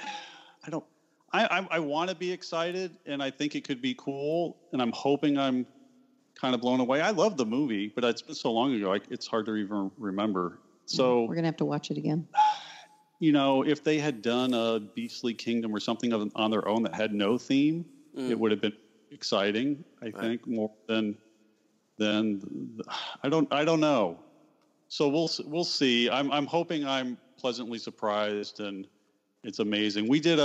I want to be excited, and I think it could be cool, and I'm hoping I'm kind of blown away. I love the movie, but it's been so long ago, it's hard to even remember. So we're going to have to watch it again. If they had done a Beastly Kingdom or something on their own that had no theme, it would have been exciting, I think, more than I don't know. So we'll see. I'm hoping I'm pleasantly surprised, and it's amazing. We did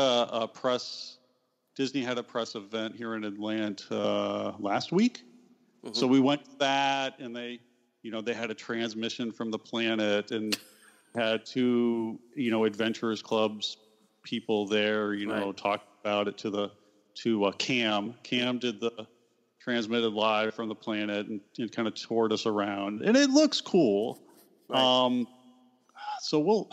Disney had a press event here in Atlanta last week. Mm-hmm. So we went to that, and they had a transmission from the planet, and had two, Adventurers Club's people there, talk about it to Cam. Cam did the transmitted live from the planet and kind of toured us around, and it looks cool. Right. So we'll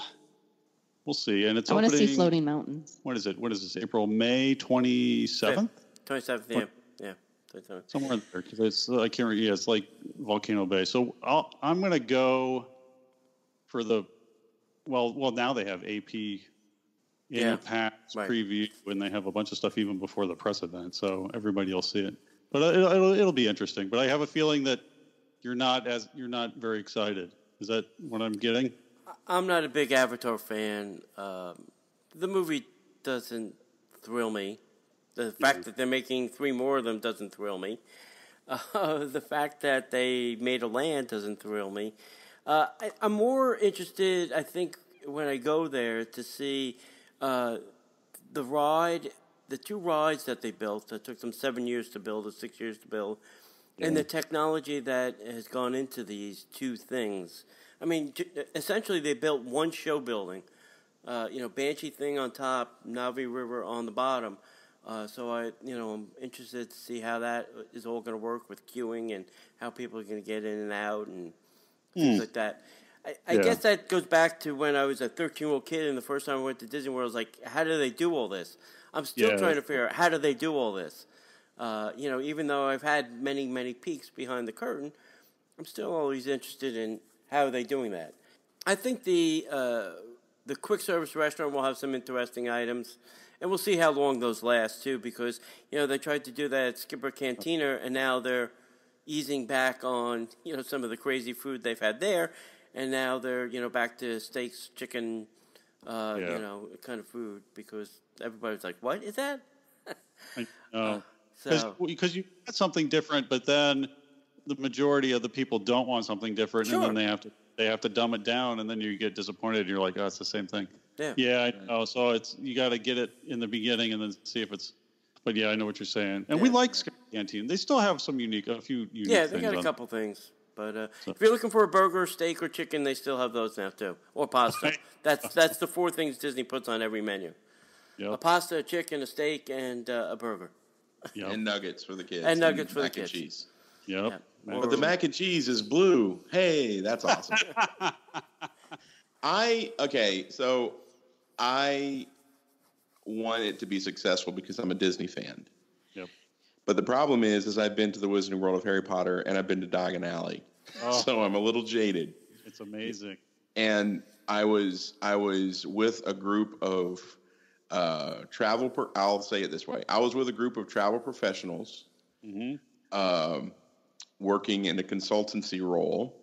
see. And it's I want to see Floating Mountains. What is it? What is this? May 27th? 27th, yeah. 27th. Somewhere in there, because it's, I can't remember. Yeah, it's like Volcano Bay. So I'm going to go for the well, now they have AP in the past preview, and they have a bunch of stuff even before the press event, so everybody will see it. But it'll be interesting. But I have a feeling that you're not very excited. Is that what I'm getting? I'm not a big Avatar fan. The movie doesn't thrill me. The fact that they're making 3 more of them doesn't thrill me. The fact that they made a land doesn't thrill me. I'm more interested, I think, when I go there to see the 2 rides that they built that took them 7 years to build or 6 years to build, and the technology that has gone into these 2 things. I mean, essentially they built one show building, Banshee thing on top, Navi River on the bottom. So I'm interested to see how that is all going to work with queuing and how people are going to get in and out and things like that. I guess that goes back to when I was a 13-year-old kid and the first time I went to Disney World, I was like, how do they do all this? I'm still trying to figure out how do they do all this. Even though I've had many, many peeks behind the curtain, I'm still always interested in how are they doing that. I think the quick service restaurant will have some interesting items, and we'll see how long those last too. Because they tried to do that at Skipper Cantina, and now they're easing back on some of the crazy food they've had there, and now they're back to steaks, chicken, kind of food because everybody's like, what is that? Because you want something different, but then the majority of the people don't want something different, and then they have to dumb it down, and then you get disappointed. And you're like, oh, it's the same thing. Yeah, I know. So you got to get it in the beginning and then see if it's. But yeah, I know what you're saying, and we like Skipper Canteen. They still have a few unique things. Yeah, they got a couple things. But if you're looking for a burger, steak, or chicken, they still have those now too, or pasta. That's the 4 things Disney puts on every menu: a pasta, a chicken, a steak, and a burger. And nuggets for the kids. And nuggets for the kids. Mac and cheese. Yep. But the mac and cheese is blue. Hey, that's awesome. So I want it to be successful because I'm a Disney fan. Yep. But the problem is I've been to the Wizarding World of Harry Potter and I've been to Diagon Alley. So I'm a little jaded. It's amazing. And I was with a group of I'll say it this way. I was with a group of travel professionals working in a consultancy role,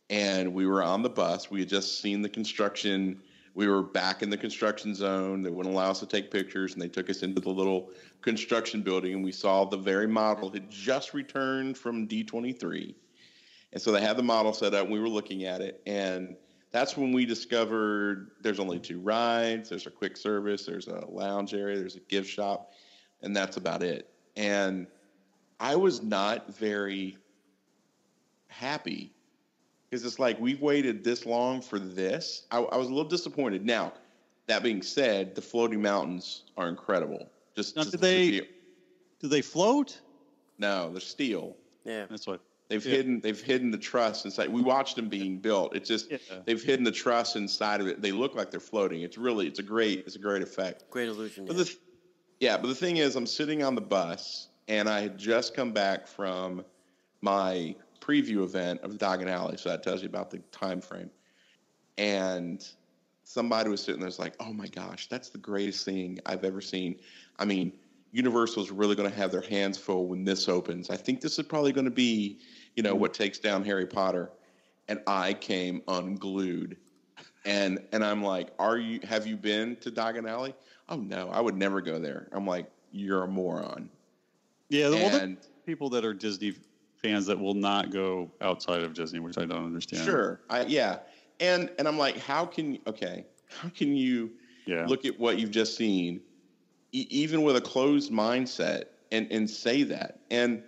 and we were on the bus. We had just seen the construction. We were back in the construction zone. They wouldn't allow us to take pictures, and they took us into the little construction building, and we saw the very model had just returned from D23. And so they had the model set up, and we were looking at it, and that's when we discovered there's only 2 rides. There's a quick service. There's a lounge area. There's a gift shop. And that's about it. And I was not very happy because it's like we've waited this long for this. I was a little disappointed. Now, that being said, the floating mountains are incredible. Do they float? No, they're steel. Yeah. That's what. They've hidden the truss inside. We watched them being built. It's just they've hidden the truss inside of it. They look like they're floating. It's a great effect. Great illusion. But the thing is, I'm sitting on the bus and I had just come back from my preview event of Diagon Alley, so that tells you about the time frame. And somebody was sitting there, was like, "Oh my gosh, that's the greatest thing I've ever seen." I mean, Universal's really going to have their hands full when this opens. I think this is probably going to be, what takes down Harry Potter. And I came unglued. And I'm like, have you been to Diagon Alley? Oh no, I would never go there. I'm like, you're a moron. Yeah, the people that are Disney fans that will not go outside of Disney, which I don't understand. Sure. And I'm like, how can you look at what you've just seen even with a closed mindset and say that? And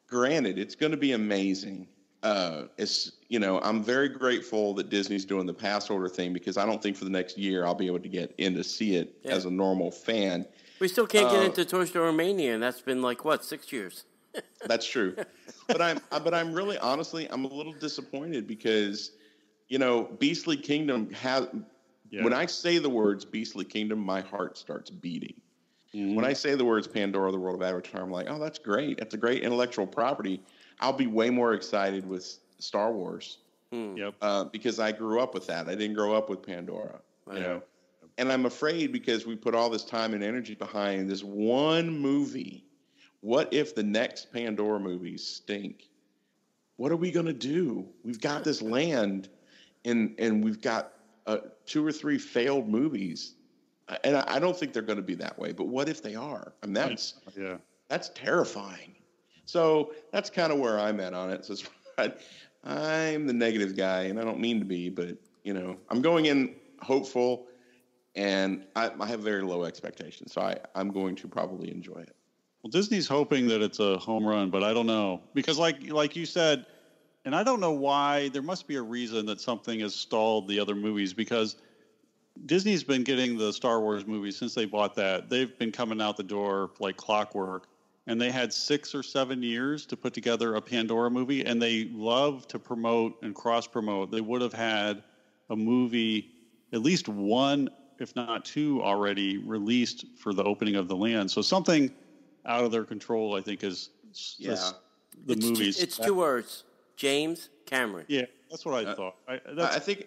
granted, it's going to be amazing. I'm very grateful that Disney's doing the pass order thing because I don't think for the next year I'll be able to get in to see it as a normal fan. We still can't get into Toy Story Mania, and that's been 6 years. That's true. But I'm really, honestly, I'm a little disappointed because, Beastly Kingdom has. Yeah. When I say the words Beastly Kingdom, my heart starts beating. Mm-hmm. When I say the words Pandora, the World of Avatar, I'm like, oh, that's great. That's a great intellectual property. I'll be way more excited with Star Wars. Yep. Because I grew up with that. I didn't grow up with Pandora, you know. And I'm afraid because we put all this time and energy behind this one movie. What if the next Pandora movies stink? What are we going to do? We've got this land, and we've got 2 or 3 failed movies. And I don't think they're going to be that way. But what if they are? I mean, that's terrifying. So that's kind of where I'm at on it. So I'm the negative guy, and I don't mean to be, but, you know, I'm going in hopeful, and I have very low expectations. So I'm going to probably enjoy it. Well, Disney's hoping that it's a home run, but I don't know. Because like you said, and I don't know why, there must be a reason that something has stalled the other movies, because Disney's been getting the Star Wars movies since they bought that. They've been coming out the door like clockwork, and they had 6 or 7 years to put together a Pandora movie, and they love to promote and cross-promote. They would have had a movie, at least 1, if not 2, already released for the opening of the land. So something out of their control, I think, is the movies. It's 2 words: James Cameron. Yeah, that's what I thought. I think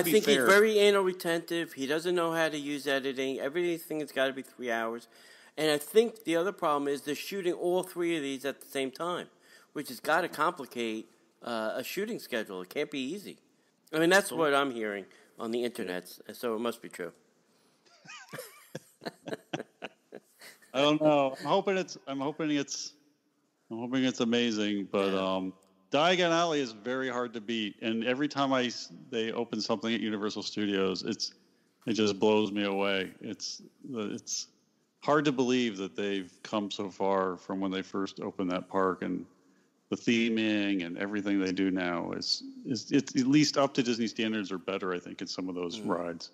he's very anal retentive. He doesn't know how to use editing. Everything has got to be 3 hours. And I think the other problem is they're shooting all 3 of these at the same time, which has got to complicate a shooting schedule. It can't be easy. I mean, that's what I'm hearing on the internet, so it must be true. I don't know. I'm hoping it's amazing, but Diagon Alley is very hard to beat, and every time they open something at Universal Studios, it just blows me away. It's hard to believe that they've come so far from when they first opened that park, and the theming and everything they do now is at least up to Disney standards or better, I think, in some of those rides.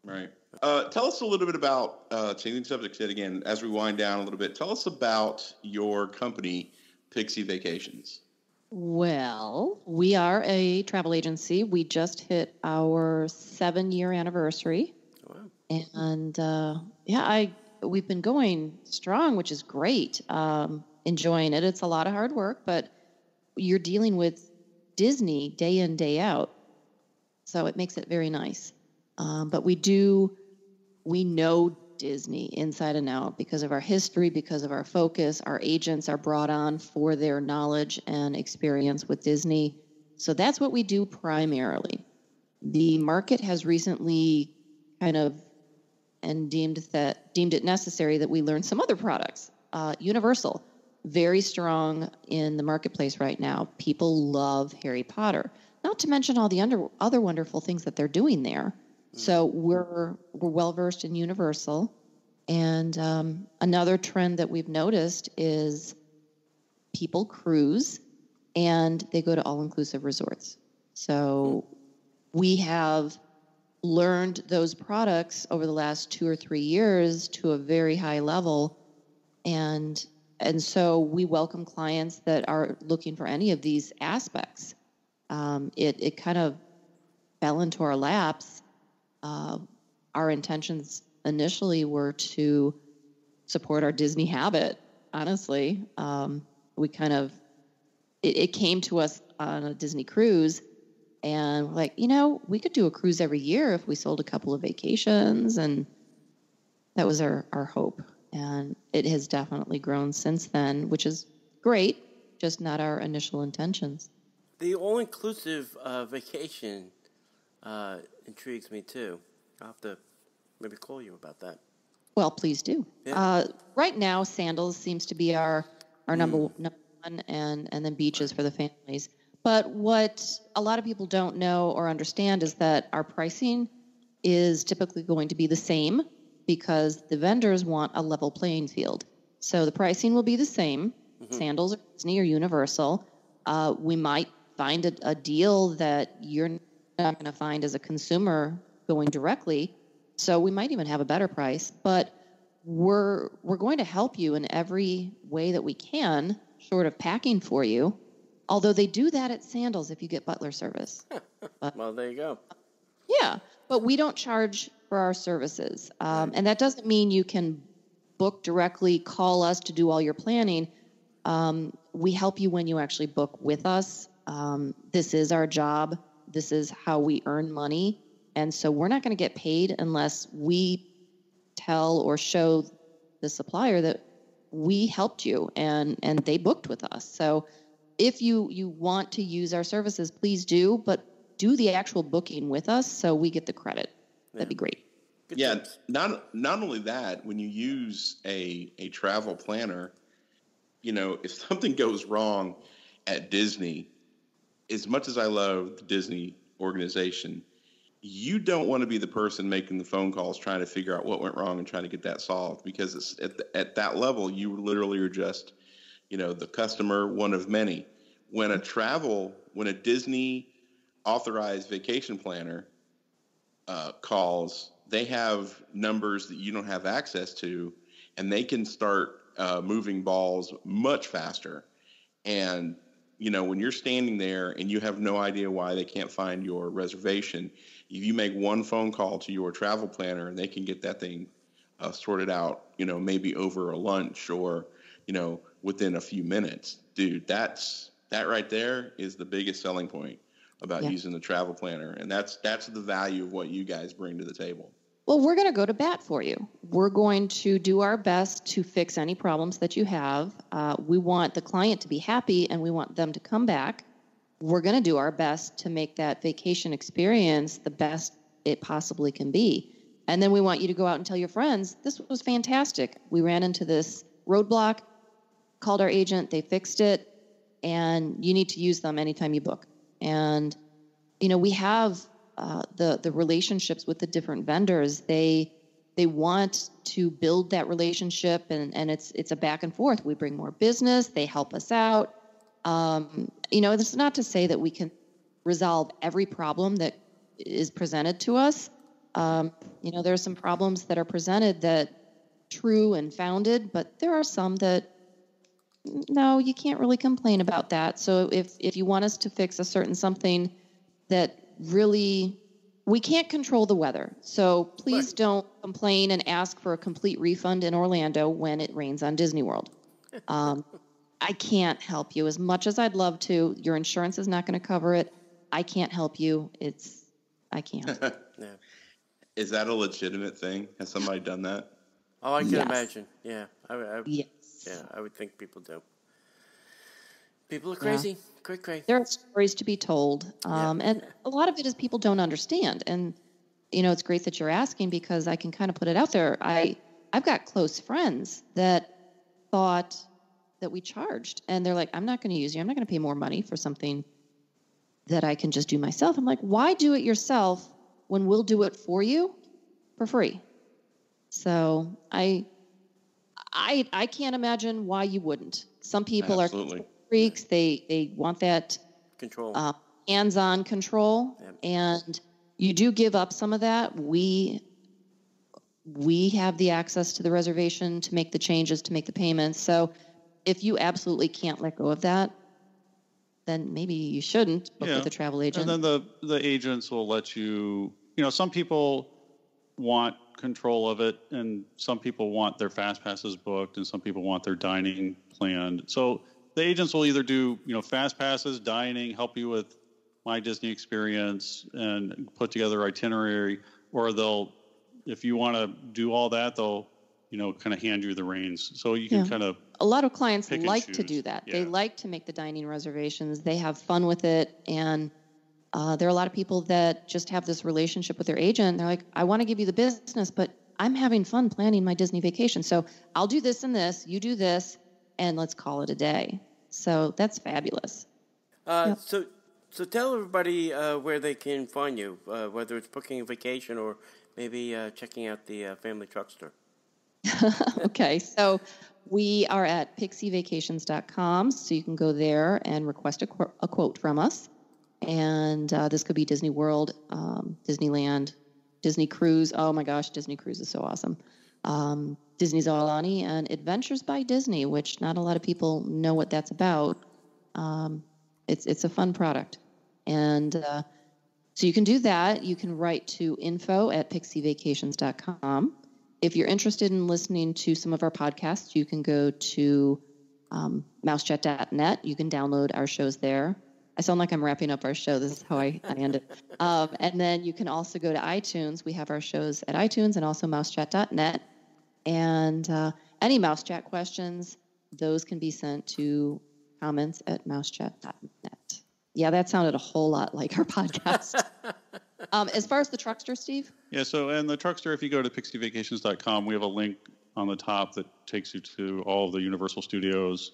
Right. Tell us a little bit about, changing subjects yet again, as we wind down a little bit, tell us about your company, Pixie Vacations. Well, we are a travel agency. We just hit our 7-year anniversary. Wow. And we've been going strong, which is great. Enjoying it. It's a lot of hard work, but you're dealing with Disney day in, day out. So it makes it very nice. But we know Disney inside and out because of our history, because of our focus. Our agents are brought on for their knowledge and experience with Disney. So that's what we do primarily. The market has recently kind of deemed it necessary that we learn some other products. Universal, very strong in the marketplace right now. People love Harry Potter, not to mention all the other wonderful things that they're doing there. So we're well versed in Universal, and another trend that we've noticed is people cruise and they go to all-inclusive resorts. So we have learned those products over the last 2 or 3 years to a very high level, and so we welcome clients that are looking for any of these aspects. It kind of fell into our laps. Our intentions initially were to support our Disney habit, honestly. It came to us on a Disney cruise, and we could do a cruise every year if we sold a couple of vacations, and that was our hope. And it has definitely grown since then, which is great, just not our initial intentions. The all-inclusive vacation intrigues me too. I'll have to maybe call you about that. Well, please do. Yeah. Right now, sandals seems to be our number one, and then beaches for the families. But what a lot of people don't know or understand is that our pricing is typically going to be the same because the vendors want a level playing field. So the pricing will be the same. Mm-hmm. Sandals or Disney or Universal. We might find a deal that you're not going to find as a consumer going directly. So we might even have a better price, but we're going to help you in every way that we can, short of packing for you. Although they do that at Sandals if you get butler service. Well, there you go. Yeah, but we don't charge for our services. And that doesn't mean you can book directly, call us to do all your planning. We help you when you actually book with us. This is our job. This is how we earn money. And so we're not going to get paid unless we tell or show the supplier that we helped you and they booked with us. So if you want to use our services, please do, but do the actual booking with us so we get the credit. That'd be great. Good Yeah, tips. not only that, when you use a travel planner, if something goes wrong at Disney, as much as I love the Disney organization, you don't want to be the person making the phone calls trying to figure out what went wrong and trying to get that solved, because it's at that level, you literally are just, the customer, one of many. When a Disney authorized vacation planner calls, they have numbers that you don't have access to, and they can start moving balls much faster. And, when you're standing there and you have no idea why they can't find your reservation, if you make one phone call to your travel planner and they can get that thing sorted out, maybe over a lunch or, within a few minutes, dude, that right there is the biggest selling point about using the travel planner. And that's the value of what you guys bring to the table. Well, we're going to go to bat for you. We're going to do our best to fix any problems that you have. We want the client to be happy and we want them to come back. We're going to do our best to make that vacation experience the best it possibly can be. And then we want you to go out and tell your friends, this was fantastic. We ran into this roadblock, called our agent, they fixed it, and you need to use them anytime you book. And, we have the relationships with the different vendors. They want to build that relationship, and it's a back and forth. We bring more business. They help us out. It's not to say that we can resolve every problem that is presented to us. There are some problems that are presented that true and founded, but there are some that, no, you can't really complain about that. So if you want us to fix a certain something that really, we can't control the weather. So please don't complain and ask for a complete refund in Orlando when it rains on Disney World. I can't help you as much as I'd love to. Your insurance is not going to cover it. I can't help you. I can't. Yeah. Is that a legitimate thing? Has somebody done that? Oh, I can Yes. imagine. Yeah. Yes. Yeah, I would think people do. People are crazy. Cray. There are stories to be told. And a lot of it is people don't understand. And, it's great that you're asking because I can kind of put it out there. I've got close friends that thought that we charged. And they're like, I'm not going to use you. I'm not going to pay more money for something that I can just do myself. I'm like, why do it yourself when we'll do it for you for free? So I can't imagine why you wouldn't. Some people Absolutely. are freaks. They want that Control. hands-on control, and you do give up some of that. We have the access to the reservation to make the changes, to make the payments. So if you absolutely can't let go of that, then maybe you shouldn't book with a travel agent. And then the agents will let you, some people want control of it, and some people want their fast passes booked, and some people want their dining planned. So the agents will either do, fast passes, dining, help you with My Disney Experience, and put together itinerary, or if you want to do all that, they'll, kind of hand you the reins. So you can kind of. A lot of clients pick and like to choose. do that. Yeah. They like to make the dining reservations. They have fun with it. And there are a lot of people that just have this relationship with their agent. They're like, I want to give you the business, but I'm having fun planning my Disney vacation. So I'll do this and this, you do this, and let's call it a day. So that's fabulous. So tell everybody where they can find you, whether it's booking a vacation or maybe checking out the Family Truckster. Okay, so we are at pixievacations.com, so you can go there and request a quote from us. And this could be Disney World, Disneyland, Disney Cruise. Oh my gosh, Disney Cruise is so awesome. Disney's Aulani, and Adventures by Disney, which not a lot of people know what that's about. It's a fun product. And so you can do that. You can write to info@pixievacations.com. If you're interested in listening to some of our podcasts, you can go to mousechat.net. You can download our shows there. I sound like I'm wrapping up our show. This is how I end it. And then you can also go to iTunes. We have our shows at iTunes and also mousechat.net. And any mouse chat questions, those can be sent to comments@mousechat.net. Yeah, that sounded a whole lot like our podcast. As far as the Truckster, Steve? Yeah, so and the Truckster, if you go to pixievacations.com, we have a link on the top that takes you to all of the Universal Studios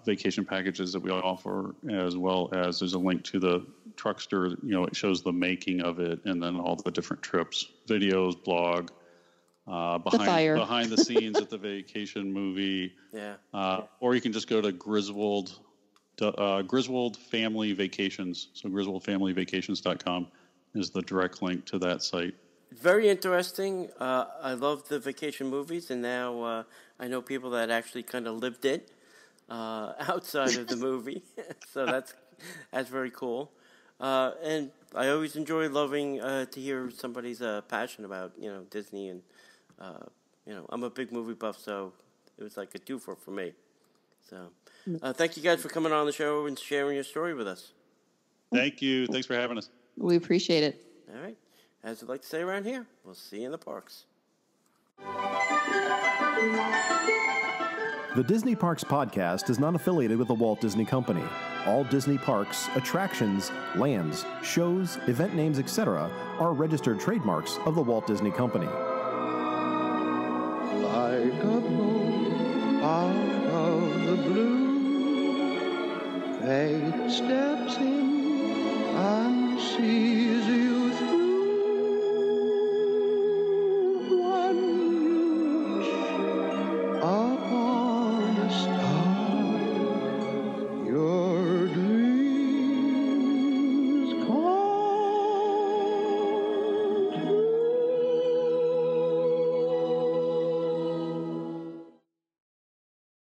vacation packages that we offer, as well as there's a link to the Truckster. You know, it shows the making of it and then all the different trips, videos, blog, behind the scenes at the vacation movie. Yeah. Or you can just go to Griswold Family Vacations. So GriswoldFamilyVacations.com is the direct link to that site. Very interesting. I love the vacation movies, and now I know people that actually kind of lived it outside of the movie. So that's very cool. And I always enjoy loving to hear somebody's passion about Disney, and I'm a big movie buff, so it was like a twofer for me. So thank you guys for coming on the show and sharing your story with us. Thank you. Thanks for having us. We appreciate it. All right. As we like to say around here, we'll see you in the parks. The Disney Parks Podcast is not affiliated with the Walt Disney Company. All Disney parks, attractions, lands, shows, event names, etc. are registered trademarks of the Walt Disney Company. Like a bolt out of the blue, fate steps in and sees